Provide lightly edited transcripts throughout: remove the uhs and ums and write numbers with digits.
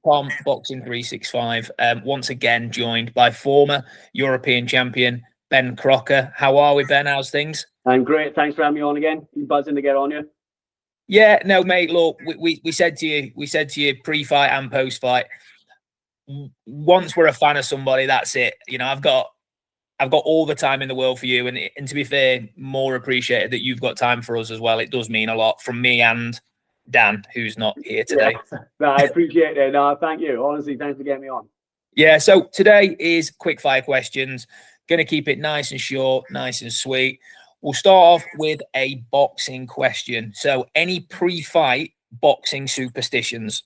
Tom, Boxing365, once again joined by former European champion Ben Crocker. How are we, Ben? How's things? I'm great. Thanks for having me on again. You buzzing to get on you? Yeah, no, mate. Look, we said to you pre-fight and post-fight. Once we're a fan of somebody, that's it. You know, I've got all the time in the world for you, and to be fair, more appreciated that you've got time for us as well. It does mean a lot from me and Dan, who's not here today. Yeah. No, I appreciate it. No, thank you. Honestly, thanks for getting me on. Yeah, so today is quick fire questions. Going to keep it nice and short, nice and sweet. We'll start off with a boxing question. So, any pre-fight boxing superstitions?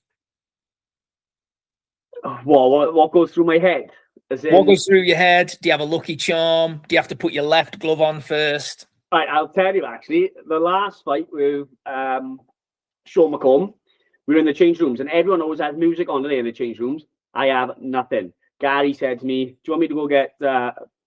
What goes through my head? What goes through your head? Do you have a lucky charm? Do you have to put your left glove on first? Right, I'll tell you actually. The last fight with Sean McComb, we were in the change rooms, and everyone always has music on in the change rooms. I have nothing. Gary said to me, "Do you want me to go get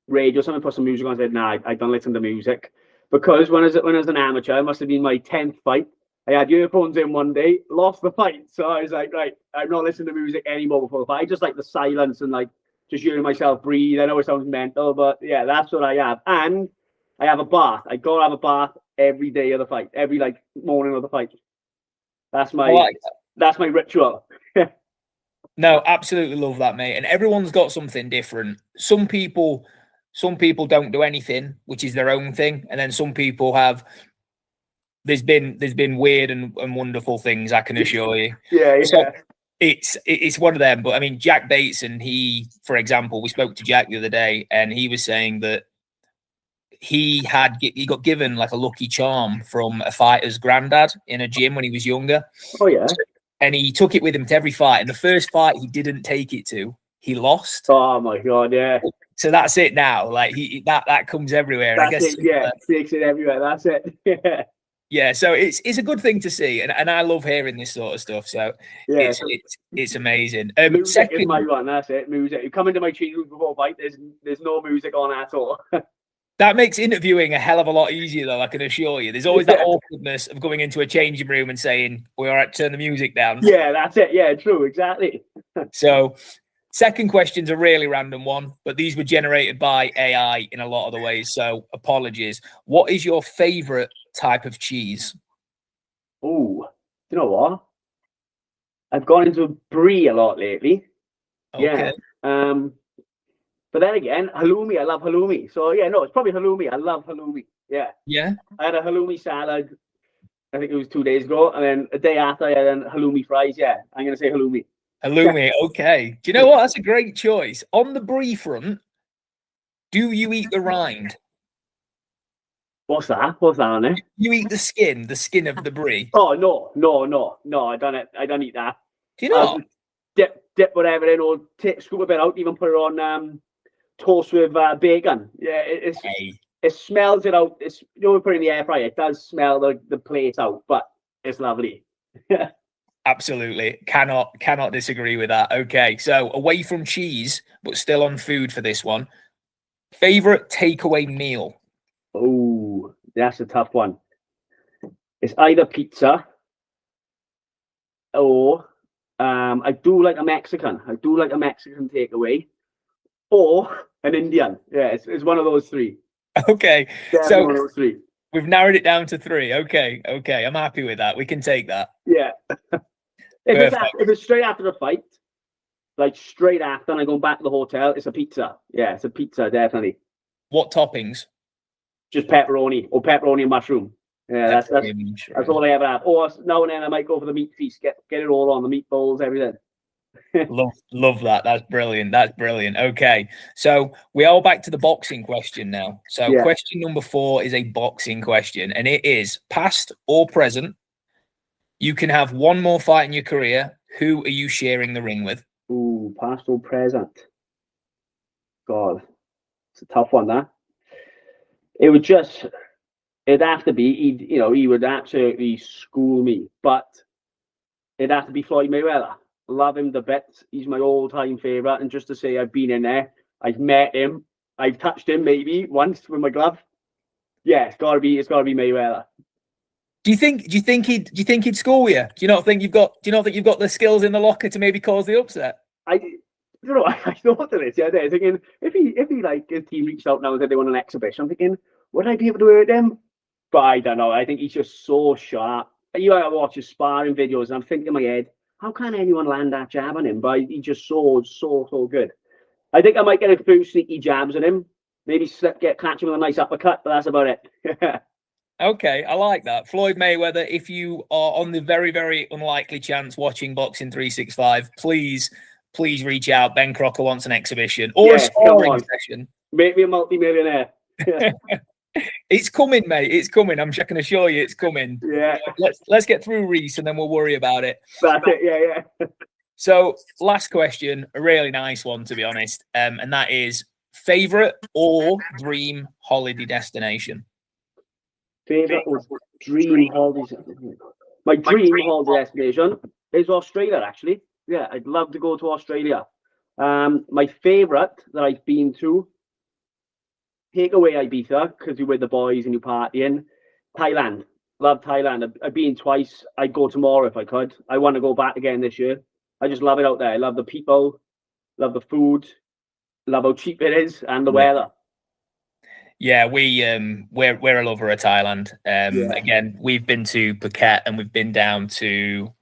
radio or something? Put some music on." I said, "Nah, I don't listen to music." Because when I was an amateur, it must have been my 10th fight. I had earphones in one day, lost the fight. So I was like, right, I'm not listening to music anymore before the fight. I just like the silence and like just hearing myself breathe. I know it sounds mental, but yeah, that's what I have. And I have a bath. I go have a bath every day of the fight, every like morning of the fight. That's my ritual. No, absolutely love that, mate. And everyone's got something different. Some people don't do anything, which is their own thing, and then some people have. There's been weird and wonderful things, I can assure you. Yeah. So it's one of them. But I mean, Jack Bateson, for example, we spoke to Jack the other day, and he was saying that he got given like a lucky charm from a fighter's granddad in a gym when he was younger. Oh yeah. And he took it with him to every fight. And the first fight he didn't take it to, he lost. Oh my god, yeah. So that's it now. Like that comes everywhere. That's I guess it, yeah. Takes it everywhere. That's it. Yeah. Yeah, so it's a good thing to see, and I love hearing this sort of stuff. So yeah, it's amazing. Music is my one. That's it. Music. You come into my change room before fight. There's no music on at all. That makes interviewing a hell of a lot easier, though. I can assure you. There's always that awkwardness of going into a changing room and saying, "We're all right, turn the music down." Yeah, that's it. Yeah, true, exactly. So, second question's a really random one, but these were generated by AI in a lot of the ways. So, apologies. What is your favorite type of cheese? Oh, you know what? I've gone into Brie a lot lately. Okay. Yeah. But then again, halloumi. I love halloumi. So yeah, no, it's probably halloumi. I love halloumi. Yeah. Yeah. I had a halloumi salad. I think it was 2 days ago, and then a day after I had halloumi fries. Yeah, I'm gonna say halloumi. Halloumi. Okay. Do you know what? That's a great choice. On the Brie front, do you eat the rind? What's that? What's that on it? You eat the skin of the Brie. Oh no! I don't eat that. Do you not? Dip whatever in, or scoop a bit out, even put it on toast with bacon. Yeah, it smells it out. It's, you know, we put it in the air fryer. It does smell the plate out, but it's lovely. Absolutely, cannot disagree with that. Okay, so away from cheese, but still on food for this one. Favorite takeaway meal? Oh, that's a tough one. It's either pizza or I do like a Mexican. I do like a Mexican takeaway or an Indian. Yeah, it's one of those three. Okay, definitely so one of those three. We've narrowed it down to 3. Okay, I'm happy with that. We can take that. Yeah. If it's straight after the fight, like straight after, and I go back to the hotel, it's a pizza. Yeah, it's a pizza, definitely. What toppings? Just pepperoni and mushroom. Yeah, that's all I ever have. Or now and then I might go for the meat feast, get it all on the meatballs, everything. love that. That's brilliant. Okay, so we are back to the boxing question now. So yeah. Question number 4 is a boxing question, and it is past or present. You can have one more fight in your career. Who are you sharing the ring with? Ooh, past or present? God, it's a tough one, that. It'd have to be, he would absolutely school me, but it'd have to be Floyd Mayweather. Love him to bits. He's my all-time favorite. And just to say, I've been in there, I've met him, I've touched him maybe once with my glove. Yeah, it's gotta be Mayweather. Do you think he'd school you? Do you not think you've got the skills in the locker to maybe cause the upset? I thought of this the other day, thinking if he like his team reached out now and said they want an exhibition, I'm thinking, would I be able to hurt him? But I don't know. I think he's just so sharp. You watch his sparring videos, and I'm thinking in my head, how can anyone land that jab on him? But he's just so good. I think I might get a few sneaky jabs at him. Maybe catch him with a nice uppercut, but that's about it. Okay, I like that. Floyd Mayweather, if you are on the very, very unlikely chance watching Boxing 365, please reach out. Ben Crocker wants an exhibition or a sparring session. Make me a multi-millionaire. It's coming, mate. It's coming. I can assure you it's coming. Yeah. Let's get through Rees and then we'll worry about it. That's it. Yeah. So last question, a really nice one, to be honest. And that is favorite or dream holiday destination? Favorite or dream holiday? My dream holiday destination is Australia, actually. Yeah, I'd love to go to Australia. My favorite that I've been to, take away Ibiza because you're with the boys and you're partying. Thailand. Love Thailand. I've been twice. I'd go tomorrow if I could. I want to go back again this year. I just love it out there. I love the people, love the food, love how cheap it is, and the weather. Yeah, we're a lover of Thailand. Again, we've been to Phuket and we've been down to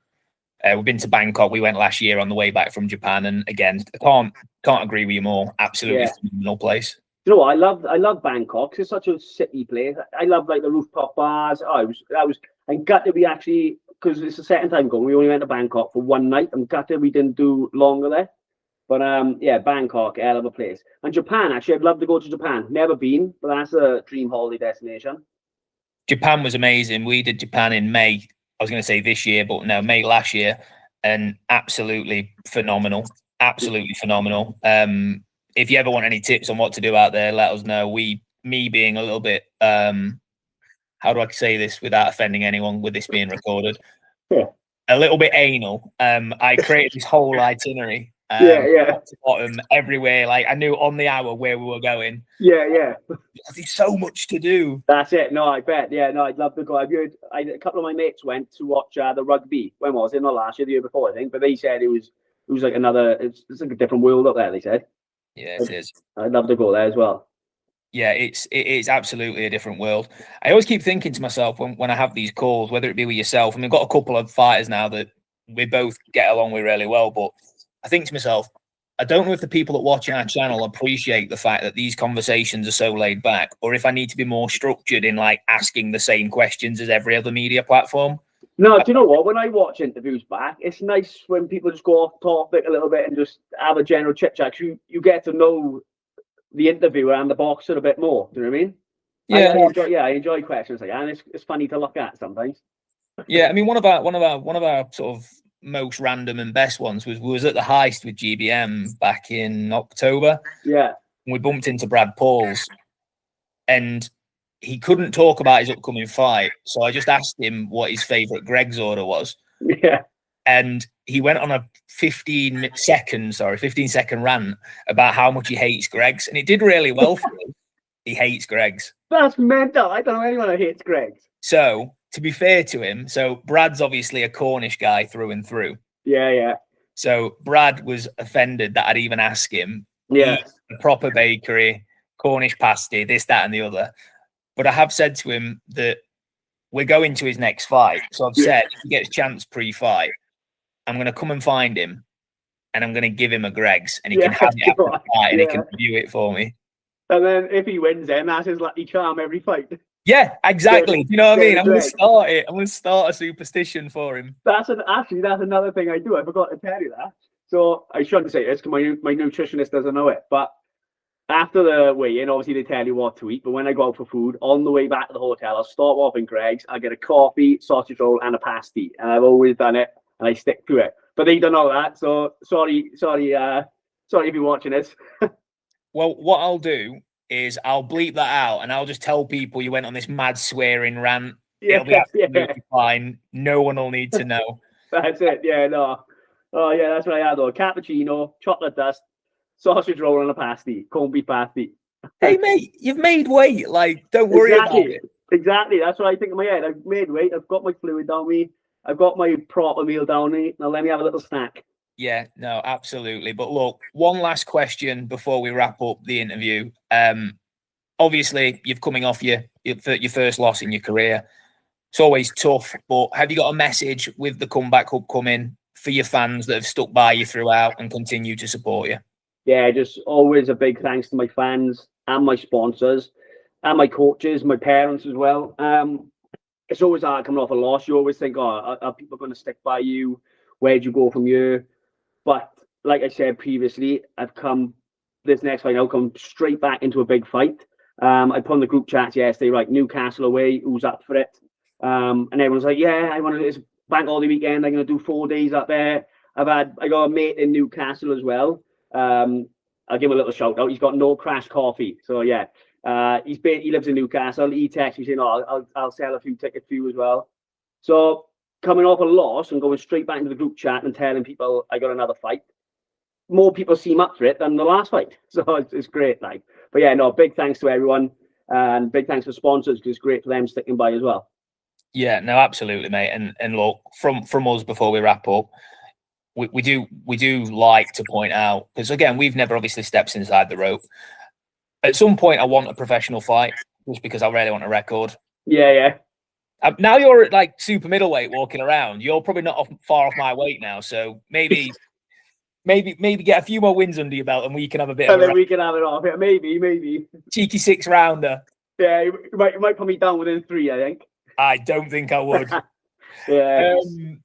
Bangkok. We went last year on the way back from Japan, and again, can't agree with you more. Absolutely phenomenal place. You know what? I love Bangkok. It's such a city place. I love like the rooftop bars. I'm gutted we actually, because it's the second time going. We only went to Bangkok for one night. I'm gutted we didn't do longer there. But Bangkok, hell of a place. And Japan, actually, I'd love to go to Japan. Never been, but that's a dream holiday destination. Japan was amazing. We did Japan in May. I was going to say this year, but no, May last year, and absolutely phenomenal. Absolutely phenomenal. If you ever want any tips on what to do out there, let us know. Me being a little bit, how do I say this without offending anyone with this being recorded? Yeah. A little bit anal. I created this whole itinerary. Top to bottom, everywhere. Like I knew on the hour where we were going. Yeah. There's so much to do. That's it. No, I bet. Yeah, no, I'd love to go. I've heard a couple of my mates went to watch the rugby. When was it? Not last year, the year before, I think. But they said it was like another. It's like a different world up there. They said. Yeah, it is. I'd love to go there as well. Yeah, it is absolutely a different world. I always keep thinking to myself when I have these calls, whether it be with yourself, and we've got a couple of fighters now that we both get along with really well, but I think to myself, I don't know if the people that watch our channel appreciate the fact that these conversations are so laid back, or if I need to be more structured in like asking the same questions as every other media platform. No, do you know what? When I watch interviews back, it's nice when people just go off topic a little bit and just have a general chit chat. You get to know the interviewer and the boxer a bit more. Do you know what I mean? Yeah, I enjoy questions like that, and it's funny to look at sometimes. Yeah, I mean, one of our sort of most random and best ones was at the heist with GBM back in October. Yeah, and we bumped into Brad Pauls, and he couldn't talk about his upcoming fight, so I just asked him what his favorite Greg's order was. Yeah, and he went on a 15-second rant about how much he hates Greg's, and it did really well for him. He hates Greg's. That's mental. I don't know anyone who hates Greg's. So, to be fair to him, so Brad's obviously a Cornish guy through and through. Yeah. So Brad was offended that I'd even ask him. Yeah. A proper bakery, Cornish pasty, this, that, and the other. But I have said to him that we're going to his next fight. So I've said if he gets a chance pre-fight, I'm going to come and find him, and I'm going to give him a Greg's, and he can have it after the fight, and he can review it for me. And then if he wins, then that's his lucky charm every fight. Yeah, exactly. You know what I mean? I'm going to start it. I'm going to start a superstition for him. That's another thing I do. I forgot to tell you that. So I shouldn't say this because my nutritionist doesn't know it. But after the weigh-in, obviously they tell you what to eat. But when I go out for food, on the way back to the hotel, I'll stop off in Greg's. I'll get a coffee, sausage roll, and a pasty. And I've always done it, and I stick to it. But they don't know that. So sorry if you're watching this. Well, what I'll do is I'll bleep that out, and I'll just tell people you went on this mad swearing rant. It'll be absolutely fine. No one will need to know. That's it. Yeah, no. Oh, yeah, that's what I had, though. Cappuccino, chocolate dust, sausage roll, and a pasty. Corned beef pasty. Hey, mate, you've made weight. Like, don't worry about it. Exactly. That's what I think in my head. I've made weight. I've got my fluid down me. I've got my proper meal down me. Now let me have a little snack. Yeah, no, absolutely. But look, one last question before we wrap up the interview. Obviously, you're coming off your first loss in your career. It's always tough, but have you got a message with the comeback upcoming for your fans that have stuck by you throughout and continue to support you? Yeah, just always a big thanks to my fans and my sponsors and my coaches, my parents as well. It's always hard coming off a loss. You always think, oh, are people going to stick by you? Where'd you go from here? But like I said previously, this next fight, I'll come straight back into a big fight. I put on the group chat yesterday, right, Newcastle away, who's up for it? And everyone's like, yeah, I want to do this bank holiday weekend. I'm going to do 4 days up there. I got a mate in Newcastle as well. I'll give him a little shout out. He's got no crash coffee. So yeah, he lives in Newcastle. He texts me saying, oh, I'll sell a few tickets for you as well. So coming off a loss and going straight back into the group chat and telling people I got another fight, more people seem up for it than the last fight. So it's great. Like, but yeah, no, big thanks to everyone and big thanks for sponsors because it's great for them sticking by as well. Yeah, no, absolutely, mate. And look, from us before we wrap up, we do like to point out, because again, we've never obviously stepped inside the rope. At some point, I want a professional fight just because I really want a record. Yeah. Now you're at like super middleweight walking around. You're probably not far off my weight now, so maybe get a few more wins under your belt, and we can have a bit. And then we can have it off. Yeah, maybe. Cheeky 6-rounder. Yeah, you might put me down within 3, I think. I don't think I would. Yeah.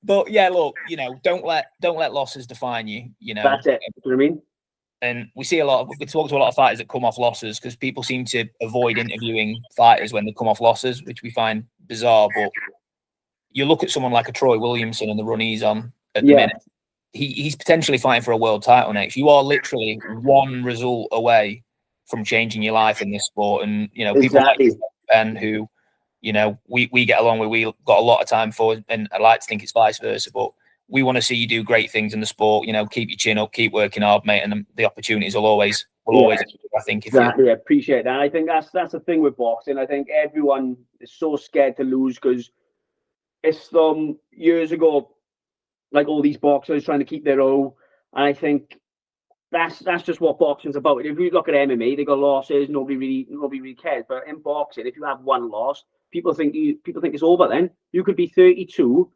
But yeah, look, don't let losses define you. That's it. You know what I mean? And we talk to a lot of fighters that come off losses because people seem to avoid interviewing fighters when they come off losses, which we find bizarre. But you look at someone like a Troy Williamson and the run he's on at the minute. He's potentially fighting for a world title next. You are literally one result away from changing your life in this sport. And people like Ben, who we get along with, we got a lot of time for, and I like to think it's vice versa. But we want to see you do great things in the sport. Keep your chin up, keep working hard, mate, and the opportunities will always. I think. Exactly, I appreciate that. I think that's the thing with boxing. I think everyone is so scared to lose because it's years ago, like all these boxers trying to keep their own. And I think that's just what boxing's about. If you look at MMA, they got losses. Nobody really cares. But in boxing, if you have one loss, people think it's over. Then you could be 32.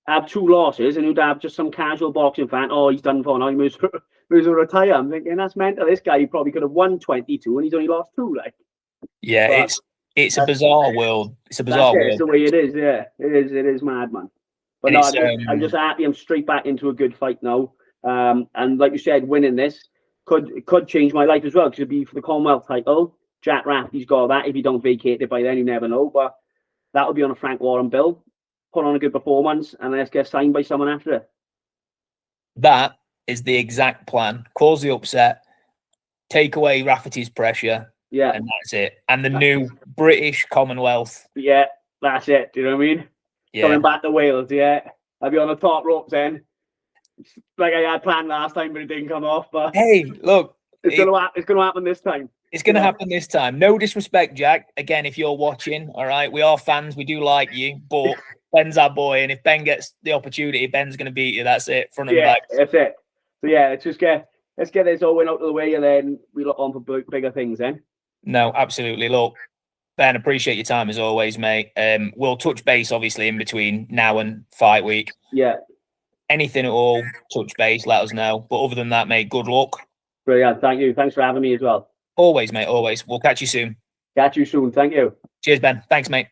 Have 2 losses, and you'd have just some casual boxing fan. Oh, he's done for now. He moves to retire. I'm thinking that's mental. This guy, he probably could have won 22, and he's only lost 2. Like, yeah, it's a bizarre world. It's a bizarre world. It's the way it is. Yeah, it is mad, man. But no, I'm just happy. I'm straight back into a good fight now. And like you said, winning this could change my life as well because it'd be for the Commonwealth title. Jack Rafferty's got that. If you don't vacate it by then, you never know. But that would be on a Frank Warren bill. Put on a good performance and let's get signed by someone after it. That is the exact plan. Cause the upset, take away Rafferty's pressure, and that's it. And the new British Commonwealth. Yeah, that's it. Do you know what I mean? Yeah. Coming back to Wales, I'll be on the top ropes then. Like I had planned last time, but it didn't come off. But hey, look, it's going to happen this time. It's going to happen this time. No disrespect, Jack. Again, if you're watching, all right, we are fans. We do like you, but Ben's our boy, and if Ben gets the opportunity, Ben's going to beat you. That's it, front and back. That's it. So yeah, let's get this all win out of the way, and then we look on for bigger things. Then. No, absolutely. Look, Ben, appreciate your time as always, mate. We'll touch base obviously in between now and fight week. Yeah. Anything at all, touch base, let us know. But other than that, mate, good luck. Brilliant. Thank you. Thanks for having me as well. Always, mate. Always. We'll catch you soon. Catch you soon. Thank you. Cheers, Ben. Thanks, mate.